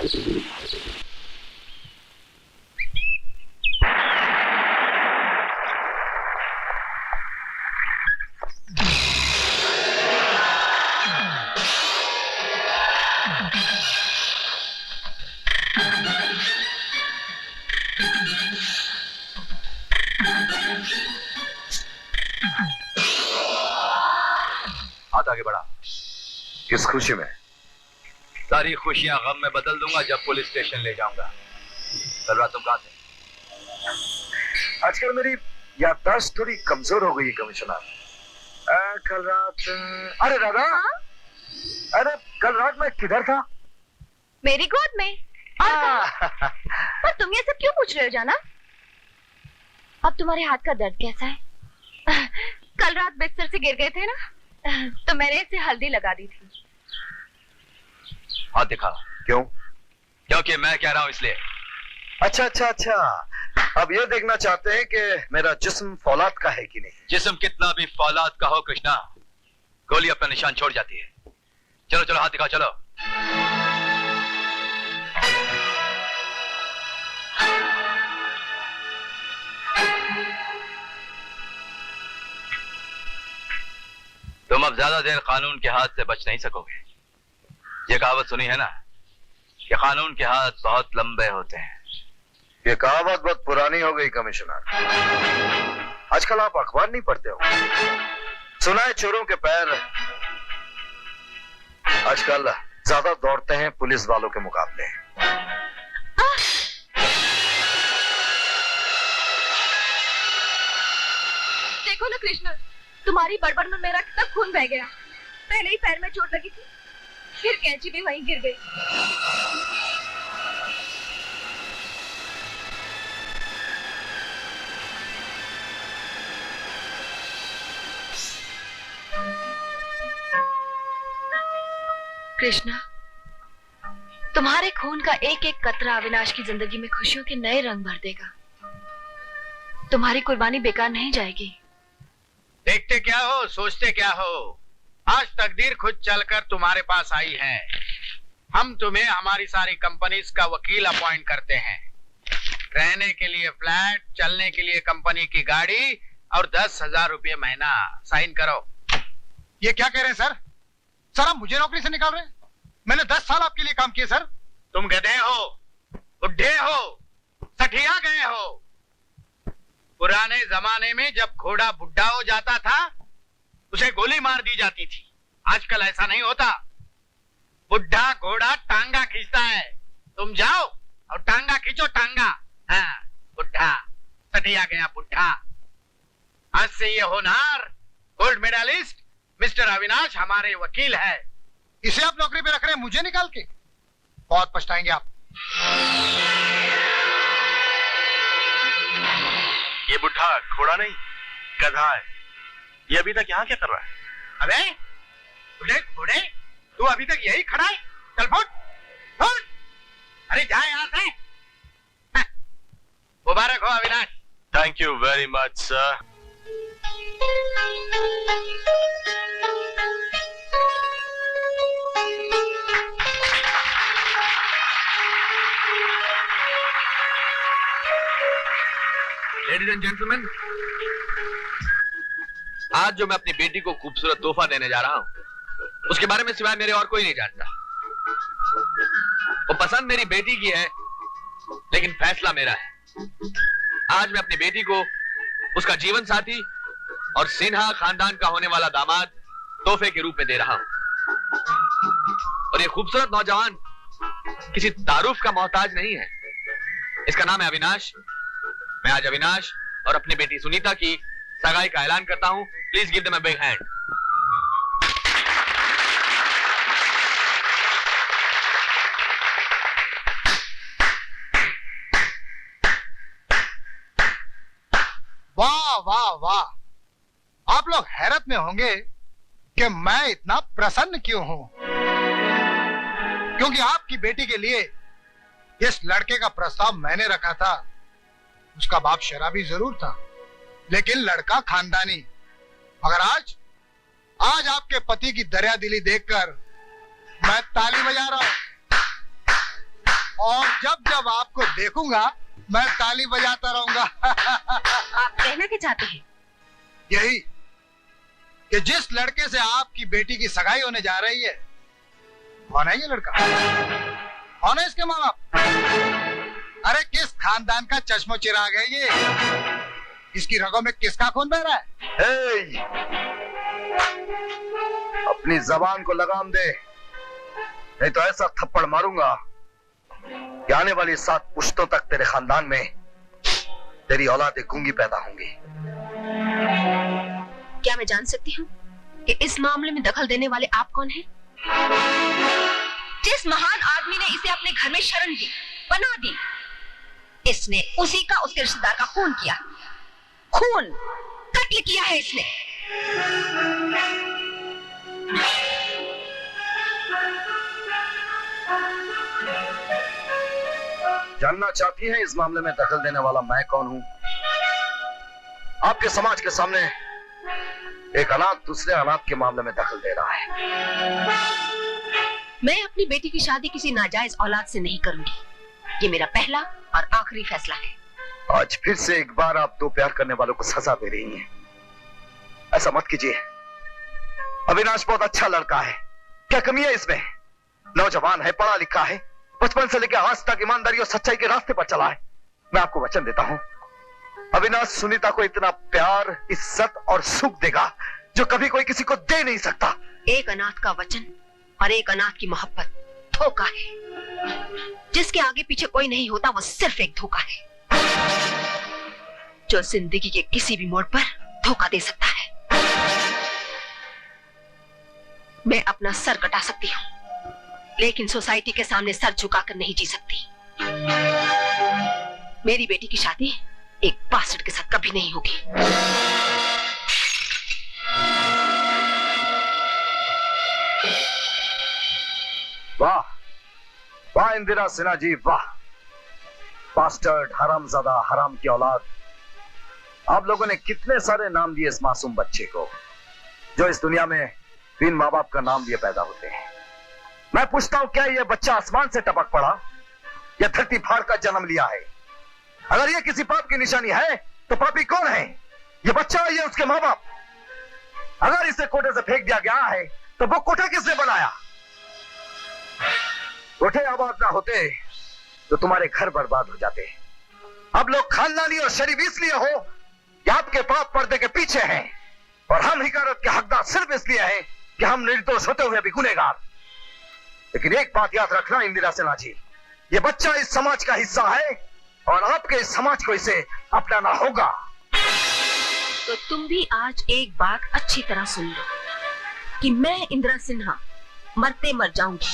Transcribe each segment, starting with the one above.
हाथ आगे बढ़ा। किस खुशी में? सारी खुशियां गम में बदल दूंगा जब पुलिस स्टेशन ले जाऊंगा। कल रात तुम कहां थे? आजकल मेरी याददाश्त थोड़ी कमजोर हो गई कमिश्नर। कल रात, अरे दादा, अरे कल रात मैं किधर था? मेरी गोद में। पर तुम ये सब क्यों पूछ रहे हो जाना? अब तुम्हारे हाथ का दर्द कैसा है? कल रात बिस्तर से गिर गए थे ना, तो मैंने इसे हल्दी लगा दी थी। हाथ दिखा। क्यों? क्योंकि मैं कह रहा हूं इसलिए। अच्छा अच्छा अच्छा, अब ये देखना चाहते हैं कि मेरा जिस्म फौलाद का है कि नहीं। जिस्म कितना भी फौलाद का हो कृष्णा, गोली अपना निशान छोड़ जाती है। चलो चलो हाथ दिखाओ, चलो। तुम अब ज्यादा देर कानून के हाथ से बच नहीं सकोगे। ये कहावत सुनी है ना कि कानून के हाथ बहुत लंबे होते हैं। ये कहावत बहुत पुरानी हो गई कमिश्नर। आजकल आप अखबार नहीं पढ़ते हो? सुना है चोरों के पैर आजकल ज्यादा दौड़ते हैं पुलिस वालों के मुकाबले। देखो ना कृष्ण, तुम्हारी बड़बड़ में मेरा कितना खून बह गया। पहले ही पैर में चोट लगी थी, फिर कैंची भी वहीं गिर गई। कृष्णा, तुम्हारे खून का एक एक कतरा अविनाश की जिंदगी में खुशियों के नए रंग भर देगा। तुम्हारी कुर्बानी बेकार नहीं जाएगी। देखते क्या हो, सोचते क्या हो। आज तकदीर खुद चलकर तुम्हारे पास आई है। हम तुम्हें हमारी सारी कंपनीज का वकील अपॉइंट करते हैं। रहने के लिए फ्लैट, चलने के लिए कंपनी की गाड़ी और 10,000 रुपये महीना। साइन करो। ये क्या कह रहे हैं सर? सर आप मुझे नौकरी से निकाल रहे हैं? मैंने 10 साल आपके लिए काम किए सर। तुम गधे हो, बुढ़े हो, सठिया गए हो। पुराने जमाने में जब घोड़ा बुढ़ा हो जाता था उसे गोली मार दी जाती थी। आजकल ऐसा नहीं होता। बुढ़ा घोड़ा टांगा खींचता है। तुम जाओ और टांगा खींचो, टांगा। हाँ, बुढ़ा, सठिया गया बुढ़ा। आज से ये होनहार गोल्ड मेडलिस्ट मिस्टर अविनाश हमारे वकील है। इसे आप नौकरी पे रख रहे हैं मुझे निकाल के? बहुत पछताएंगे आप। ये बुढ़ा घोड़ा नहीं, गधा है। ये अभी तक यहाँ क्या कर रहा है? अबे बुढ़े घोड़े, तू अभी तक यही खड़ा है? चल फुट फुट। अरे जा यहाँ से। मुबारक हो Avinash. Thank you very much sir. Ladies and gentleman, आज जो मैं अपनी बेटी को खूबसूरत तोहफा देने जा रहा हूं उसके बारे में सिवाय मेरे और कोई नहीं जानता। वो पसंद मेरी बेटी की है लेकिन फैसला मेरा है। आज मैं अपनी बेटी को उसका जीवन साथी और सिन्हा खानदान का होने वाला दामाद तोहफे के रूप में दे रहा हूं। और ये खूबसूरत नौजवान किसी तारुफ का मोहताज नहीं है। इसका नाम है अविनाश। मैं आज अविनाश और अपनी बेटी सुनीता की सगाई का ऐलान करता हूं। Please give them a big hand. वाह वाह वाह, आप लोग हैरत में होंगे कि मैं इतना प्रसन्न क्यों हूं। क्योंकि आपकी बेटी के लिए इस लड़के का प्रस्ताव मैंने रखा था। उसका बाप शराबी जरूर था लेकिन लड़का खानदानी। मगर आज आपके पति की दरिया दिली देखकर मैं ताली बजा रहा हूं। जब जब आपको देखूंगा मैं ताली बजाता रहूंगा। आप कहना क्या चाहते हैं? यही कि जिस लड़के से आपकी बेटी की सगाई होने जा रही है, कौन है ये लड़का? कौन है इसके माँ बाप? अरे किस खानदान का चश्मो चिराग है ये? इसकी रगों में किसका खून बह रहा है? अपनी जबान को लगाम दे, नहीं तो ऐसा थप्पड़ मारूंगा कि आने वाली 7 पुश्तों तक तेरे खानदान में तेरी औलादें गूंगी पैदा होंगी। क्या मैं जान सकती हूँ कि इस मामले में दखल देने वाले आप कौन हैं? जिस महान आदमी ने इसे अपने घर में शरण दी, बना दी, इसने उसी का उसके रिश्तेदार का खून किया, खून कत्ल किया है इसने। जानना चाहती हैं इस मामले में दखल देने वाला मैं कौन हूं? आपके समाज के सामने एक अनाथ दूसरे अनाथ के मामले में दखल दे रहा है। मैं अपनी बेटी की शादी किसी नाजायज औलाद से नहीं करूंगी। ये मेरा पहला और आखिरी फैसला है। आज फिर से एक बार आप 2 प्यार करने वालों को सजा दे रही हैं। ऐसा मत कीजिए। अविनाश बहुत अच्छा लड़का है, क्या कमी है इसमें? नौजवान है, पढ़ा लिखा है, बचपन से लेकर आज तक ईमानदारी और सच्चाई के रास्ते पर चला है। मैं आपको वचन देता हूं, अविनाश सुनीता को इतना प्यार, इज्जत और सुख देगा जो कभी कोई किसी को दे नहीं सकता। एक अनाथ का वचन और एक अनाथ की मोहब्बत धोखा है। जिसके आगे पीछे कोई नहीं होता वो सिर्फ एक धोखा है, जो जिंदगी के किसी भी मोड़ पर धोखा दे सकता है। मैं अपना सर कटा सकती हूँ, लेकिन सोसाइटी के सामने सर झुकाकर नहीं जी सकती। मेरी बेटी की शादी एक बास्टर्ड के साथ कभी नहीं होगी। वाह वाह इंदिरा सिन्हा जी, वाह। बास्टर्ड, हरामजादा, हराम की औलाद। आप लोगों ने कितने सारे नाम दिए इस मासूम बच्चे को, जो इस दुनिया में बिन माँ बाप का नाम लिए पैदा होते हैं। मैं पूछता हूं, क्या यह बच्चा आसमान से टपक पड़ा या धरती फाड़ कर जन्म लिया है? अगर यह किसी पाप की निशानी है तो पापी कौन है? यह बच्चा है या उसके माँ बाप? अगर इसे कोठे से फेंक दिया गया है तो वो कोठा किसने बनाया? कोठे आबाद ना होते तो तुम्हारे घर बर्बाद हो जाते। अब लोग खानदानी और शरीफ इसलिए हो कि आपके पाप पर्दे के पीछे हैं, और हम हिकारत के हकदार सिर्फ इसलिए हैं कि हम निर्दोष होते हुए भी गुनहगार। लेकिन एक बात याद रखना इंदिरा सिन्हा जी, ये बच्चा इस समाज का हिस्सा है और आपके इस समाज को इसे अपनाना होगा। तो तुम भी आज एक बात अच्छी तरह सुन लो कि मैं इंदिरा सिन्हा मरते मर जाऊंगी,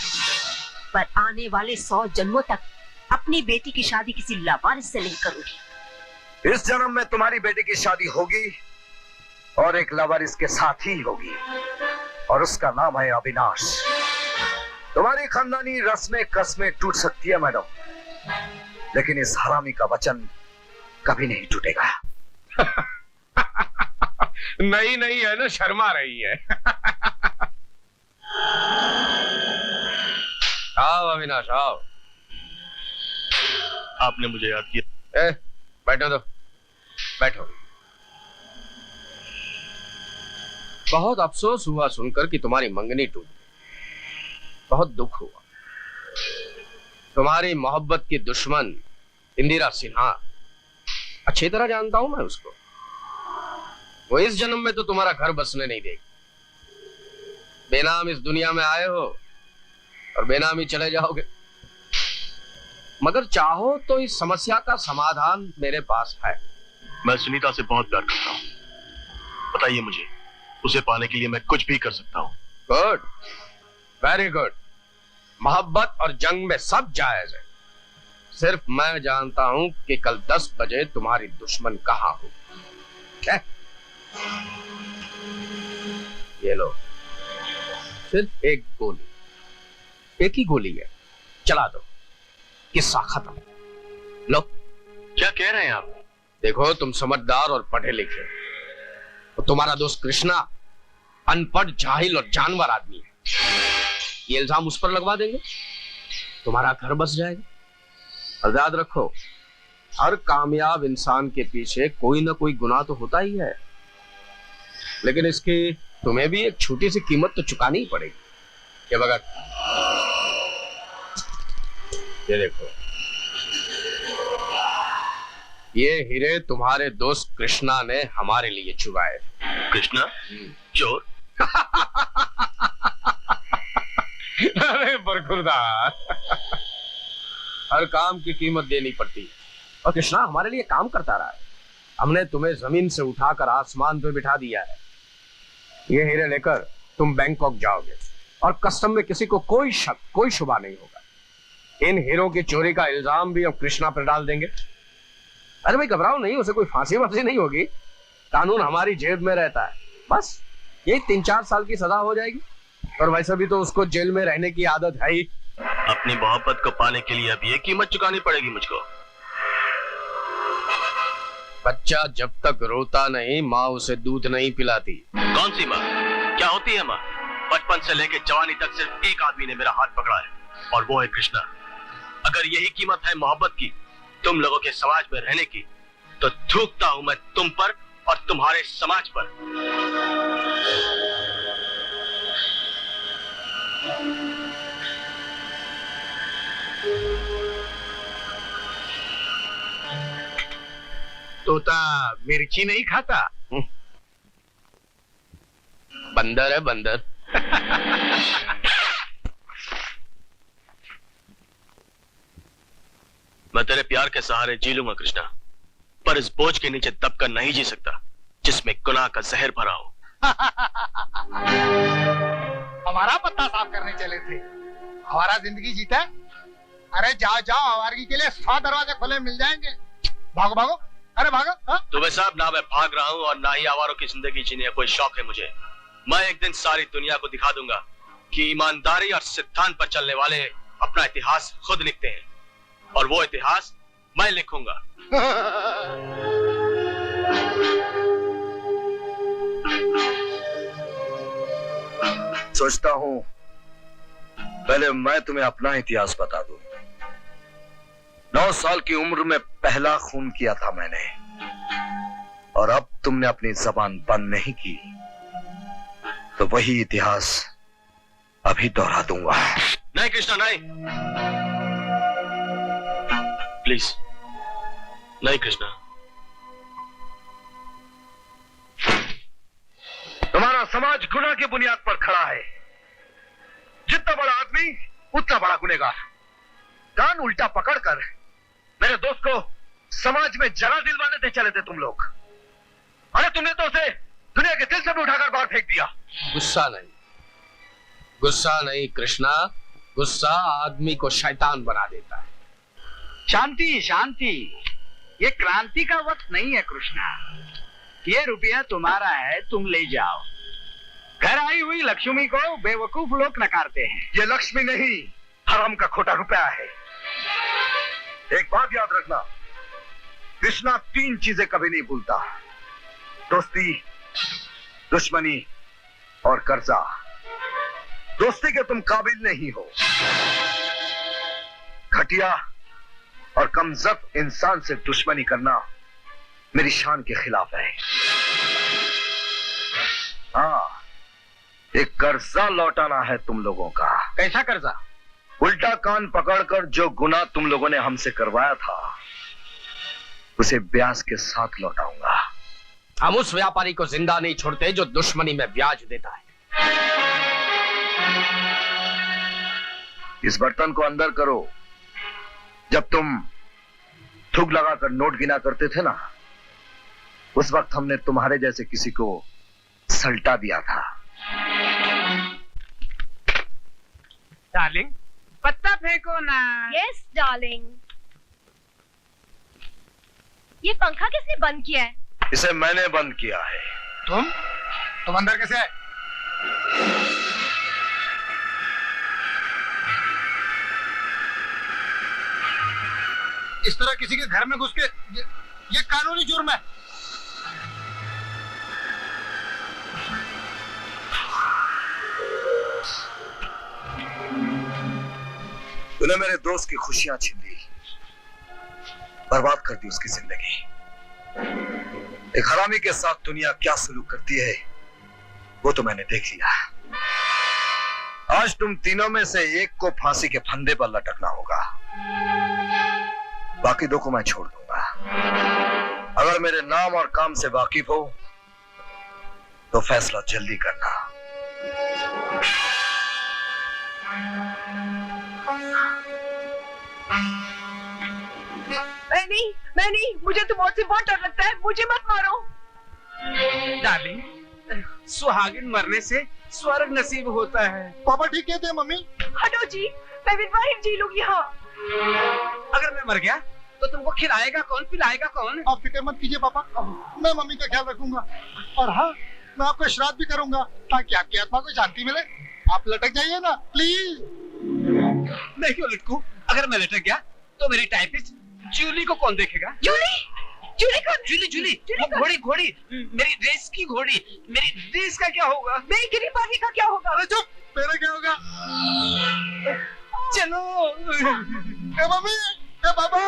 पर आने वाले 100 जन्मों तक अपनी बेटी की शादी किसी लावारिस से नहीं करूंगी। इस जन्म में तुम्हारी बेटी की शादी होगी और एक लावारिस के साथ ही होगी, और उसका नाम है अविनाश। तुम्हारी खानदानी रस्में कस्में टूट सकती है मैडम, लेकिन इस हरामी का वचन कभी नहीं टूटेगा। नहीं नहीं है ना, शर्मा रही है। आओ अविनाश आओ। आपने मुझे याद किया। बैठो तो, बैठो। बहुत अफसोस हुआ सुनकर कि तुम्हारी मंगनी टूट गई। बहुत दुख हुआ। तुम्हारी मोहब्बत की दुश्मन इंदिरा सिन्हा, अच्छी तरह जानता हूं मैं उसको। वो इस जन्म में तो तुम्हारा घर बसने नहीं देगी। बेनाम इस दुनिया में आए हो और बेनाम ही चले जाओगे। मगर चाहो तो इस समस्या का समाधान मेरे पास है। मैं सुनीता से बहुत प्यार करता हूँ। बताइए मुझे, उसे पाने के लिए मैं कुछ भी कर सकता हूँ। Good, very good. मोहब्बत और जंग में सब जायज है। सिर्फ मैं जानता हूं कि कल 10 बजे तुम्हारी दुश्मन कहां हो। ये लो, सिर्फ एक गोली, एक ही गोली है, चला दो, किस्सा खत्म। लो। क्या कह रहे हैं आप? देखो, तुम समझदार और पढ़े लिखे, तो तुम्हारा दोस्त कृष्णा अनपढ़, जाहिल और जानवर आदमी है। ये इल्जाम उस पर लगवा देंगे, तुम्हारा घर बस जाएगा। और याद रखो, हर कामयाब इंसान के पीछे कोई ना कोई गुनाह तो होता ही है, लेकिन इसकी तुम्हें भी एक छोटी सी कीमत तो चुकानी ही पड़ेगी। क्या भगत, ये देखो, ये हीरे तुम्हारे दोस्त कृष्णा ने हमारे लिए चुराए। कृष्णा चोर? अरे बरखुरदार, हर काम की कीमत देनी पड़ती है, और कृष्णा हमारे लिए काम करता रहा है। हमने तुम्हें जमीन से उठाकर आसमान पे बिठा दिया है। ये हीरे लेकर तुम बैंकॉक जाओगे और कस्टम में किसी को कोई शक, कोई शुबा नहीं होगा। इन हीरों की चोरी का इल्जाम भी हम कृष्णा पर डाल देंगे। अरे भाई घबराओ नहीं, उसे कोई फांसी वांसी नहीं होगी। कानून हमारी जेब में रहता है, बस यही 3-4 साल की सजा हो जाएगी। और वैसे भी तो उसको जेल में रहने की आदत है ही। अपनी मोहब्बत को पाने के लिए अब ये कीमत चुकानी पड़ेगी मुझको। बच्चा जब तक रोता नहीं, माँ उसे दूध नहीं पिलाती। कौन सी माँ? क्या होती है माँ? बचपन से लेकर जवानी तक सिर्फ एक आदमी ने मेरा हाथ पकड़ा है, और वो है कृष्णा। अगर यही कीमत है मोहब्बत की, तुम लोगों के समाज में रहने की, तो थूकता हूं मैं तुम पर और तुम्हारे समाज पर। तोता मिर्ची नहीं खाता? बंदर है बंदर। मैं तेरे प्यार के सहारे जी लूंगा कृष्णा, पर इस बोझ के नीचे दबकर नहीं जी सकता जिसमें गुनाह का जहर भरा हो। हमारा पत्ता साफ करने चले थे, हमारा जिंदगी जीता है। अरे जाओ जाओ, आवारगी के लिए 100 दरवाजे खुले मिल जाएंगे। भागो भागो, अरे भागो। तुम्हें साहब, ना मैं भाग रहा हूँ और ना ही आवारों की जिंदगी जीने का कोई शौक है मुझे। मैं एक दिन सारी दुनिया को दिखा दूंगा कि ईमानदारी और सिद्धांत पर चलने वाले अपना इतिहास खुद लिखते हैं, और वो इतिहास मैं लिखूंगा। सोचता हूं पहले मैं तुम्हें अपना इतिहास बता दूं। 9 साल की उम्र में पहला खून किया था मैंने, और अब तुमने अपनी जबान बंद नहीं की, तो वही इतिहास अभी दोहरा दूंगा। नहीं कृष्णा, नहीं, प्लीज नहीं कृष्णा। तुम्हारा समाज गुनाह की बुनियाद पर खड़ा है। जितना बड़ा आदमी उतना बड़ा गुनहगार। कान उल्टा पकड़कर मेरे दोस्त को समाज में जगह दिलवाने दे चले थे तुम लोग। अरे तुमने तो उसे दुनिया के दिल से भी उठाकर बाहर फेंक दिया। गुस्सा नहीं, गुस्सा नहीं कृष्णा, गुस्सा आदमी को शैतान बना देता है। शांति शांति, ये क्रांति का वक्त नहीं है कृष्णा। ये रुपया तुम्हारा है, तुम ले जाओ। घर आई हुई लक्ष्मी को बेवकूफ लोग नकारते हैं। ये लक्ष्मी नहीं, हराम का खोटा रुपया है। एक बात याद रखना, कृष्णा 3 चीजें कभी नहीं भूलता: दोस्ती, दुश्मनी और कर्जा। दोस्ती के तुम काबिल नहीं हो। घटिया और कमजोर इंसान से दुश्मनी करना मेरी शान के खिलाफ है। हाँ, एक कर्जा लौटाना है तुम लोगों का। कैसा कर्जा? उल्टा कान पकड़कर जो गुनाह तुम लोगों ने हमसे करवाया था, उसे ब्याज के साथ लौटाऊंगा। हम उस व्यापारी को जिंदा नहीं छोड़ते जो दुश्मनी में ब्याज देता है। इस बर्तन को अंदर करो। जब तुम थूक लगाकर नोट गिना करते थे ना, उस वक्त हमने तुम्हारे जैसे किसी को सल्टा दिया था। डार्लिंग, पत्ता फेंको ना। Yes darling. ये पंखा किसने बंद किया है? इसे मैंने बंद किया है। तुम अंदर कैसे आए? इस तरह किसी के घर में घुस के ये कानूनी जुर्म है। तूने मेरे दोस्त की खुशियां छीन ली, बर्बाद कर दी उसकी जिंदगी। एक हरामी के साथ दुनिया क्या सलूक करती है वो तो मैंने देख लिया। आज तुम तीनों में से एक को फांसी के फंदे पर लटकना होगा, बाकी दो को मैं छोड़ दूंगा। अगर मेरे नाम और काम से वाकिफ हो तो फैसला जल्दी करना। मैं नहीं, मुझे तो मौत से बहुत डर लगता है, मुझे मत मारो। डार्लिंग, सुहागिन मरने से स्वर्ग नसीब होता है। पापा ठीक कहते हैं मम्मी। हटो जी, मैं विधवा ही जी लूंगी। हाँ, अगर मैं मर गया तो तुमको खिलाएगा कौन, पिलाएगा कौन? आप फिक्र मत कीजिए पापा, मैं मम्मी का ख्याल रखूंगा। और हाँ, मैं आपको श्राद्ध भी करूंगा ताकि आपकी आत्मा को शांति मिले। आप लटक जाइए ना प्लीज। मैं क्यों लटकूं? अगर मैं लटक गया तो मेरी टाइपिस्ट जूली को कौन देखेगा? जूली, जूली कौन? जूली घोड़ी घोड़ी, मेरी रेस की घोड़ी। मेरी रेस का क्या होगा? मेरी गिरीबाजी का क्या होगा? अरे चुप, मेरा क्या होगा? चलो। ए मम्मी, ए पापा।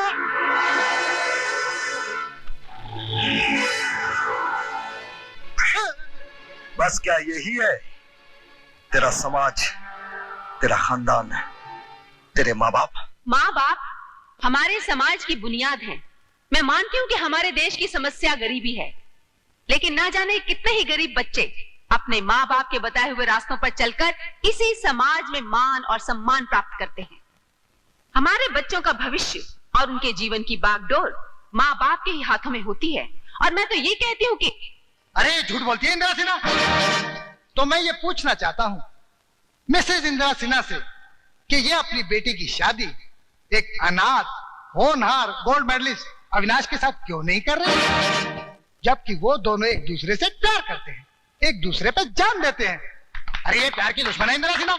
बस क्या यही है तेरा समाज, तेरा खानदान, तेरे माँ बाप? माँ बाप हमारे समाज की बुनियाद हैं। मैं मानती हूँ कि हमारे देश की समस्या गरीबी है, लेकिन ना जाने कितने ही गरीब बच्चे अपने माँ बाप के बताए हुए रास्तों पर चलकर इसी समाज में मान और सम्मान प्राप्त करते हैं। हमारे बच्चों का भविष्य और उनके जीवन की बागडोर माँ बाप के ही हाथों में होती है। और मैं तो ये कहती हूँ कि अरे झूठ बोलती है इंदिरा सिन्हा। तो मैं ये पूछना चाहता हूँ मिसेज इंदिरा सिन्हा से कि ये अपनी बेटी की शादी एक अनाथ होनहार गोल्ड मेडलिस्ट अविनाश के साथ क्यों नहीं कर रहे, जबकि वो दोनों एक दूसरे से प्यार करते हैं, एक दूसरे पे जान देते हैं। अरे ये प्यार की दुश्मन है इंदिरा सिन्हा।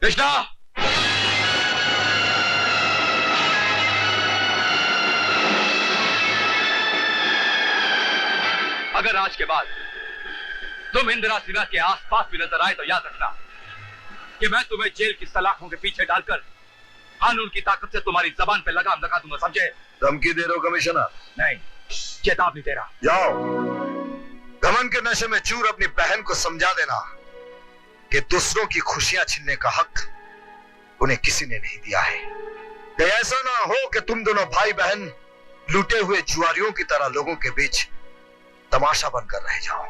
कृष्णा, अगर आज के बाद तुम इंदिरा सिन्हा के आसपास भी नजर आए तो याद रखना कि मैं तुम्हें जेल की सलाखों के पीछे डालकर कानून की ताकत से तुम्हारी जबान पे लगाम लगा दूंगा, समझे? धमकी दे रहे हो कमिश्नर? नहीं, चेतावनी दे रहा। जाओ घमंड के नशे में चूर अपनी बहन को समझा देना कि दूसरों की खुशियां छीनने का हक उन्हें किसी ने नहीं दिया है। कहीं ऐसा ना हो कि तुम दोनों भाई बहन लूटे हुए जुआरियों की तरह लोगों के बीच तमाशा बनकर रह जाओ।